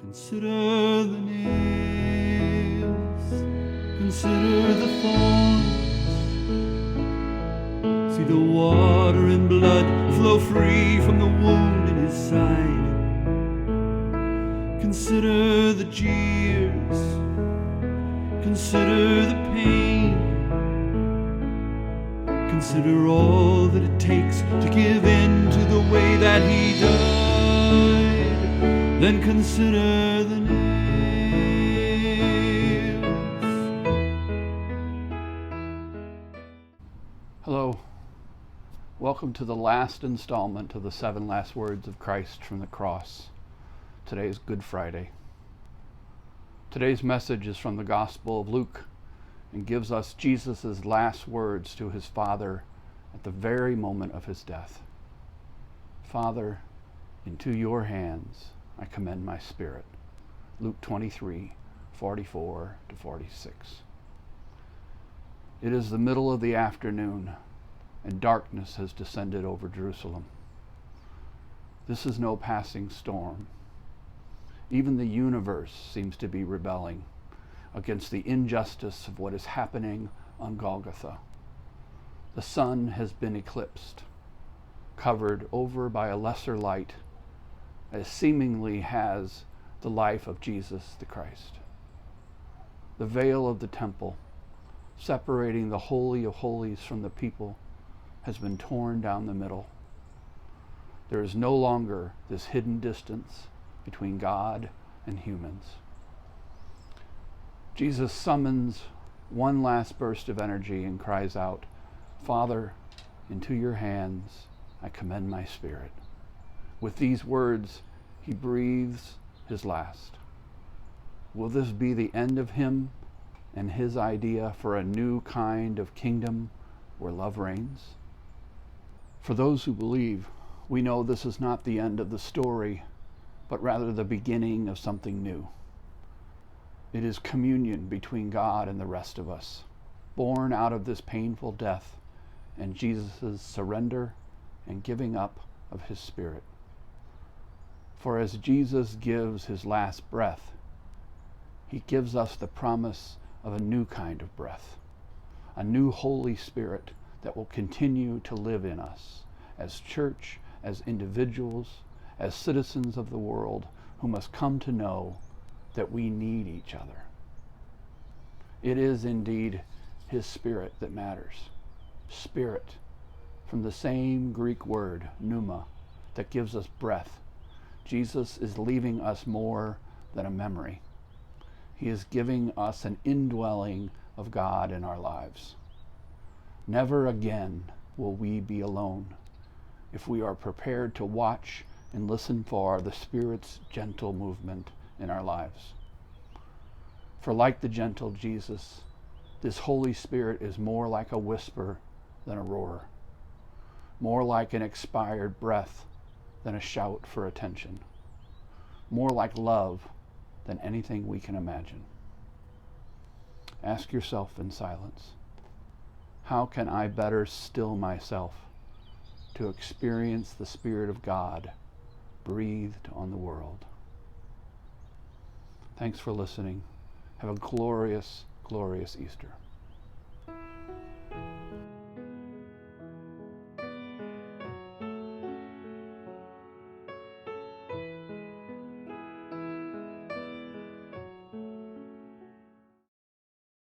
Consider the nails, consider the thorns. See the water and blood flow free from the wound in his side. Consider the jeers, consider the pain. Consider all that it takes to give in to the way that he died. Then consider the nails. Hello. Welcome to the last installment of the 7 Last Words of Christ from the Cross. Today is Good Friday. Today's message is from the Gospel of Luke and gives us Jesus' last words to his Father at the very moment of his death. Father, into your hands I commend my spirit. Luke 23:44-46. It is the middle of the afternoon, and darkness has descended over Jerusalem. This is no passing storm. Even the universe seems to be rebelling against the injustice of what is happening on Golgotha. The sun has been eclipsed, covered over by a lesser light, as seemingly has the life of Jesus the Christ. The veil of the temple, separating the Holy of Holies from the people, has been torn down the middle. There is no longer this hidden distance between God and humans. Jesus summons one last burst of energy and cries out, Father, into your hands I commend my spirit. With these words, he breathes his last. Will this be the end of him and his idea for a new kind of kingdom where love reigns? For those who believe, we know this is not the end of the story, but rather the beginning of something new. It is communion between God and the rest of us, born out of this painful death and Jesus' surrender and giving up of his spirit. For as Jesus gives his last breath, he gives us the promise of a new kind of breath, a new Holy Spirit that will continue to live in us as church, as individuals, as citizens of the world who must come to know that we need each other. It is indeed his Spirit that matters. Spirit, from the same Greek word, pneuma, that gives us breath. Jesus is leaving us more than a memory. He is giving us an indwelling of God in our lives. Never again will we be alone if we are prepared to watch and listen for the Spirit's gentle movement in our lives. For like the gentle Jesus, this Holy Spirit is more like a whisper than a roar, more like an expired breath than a shout for attention, more like love than anything we can imagine. Ask yourself in silence, how can I better still myself to experience the Spirit of God breathed on the world? Thanks for listening. Have a glorious, glorious Easter.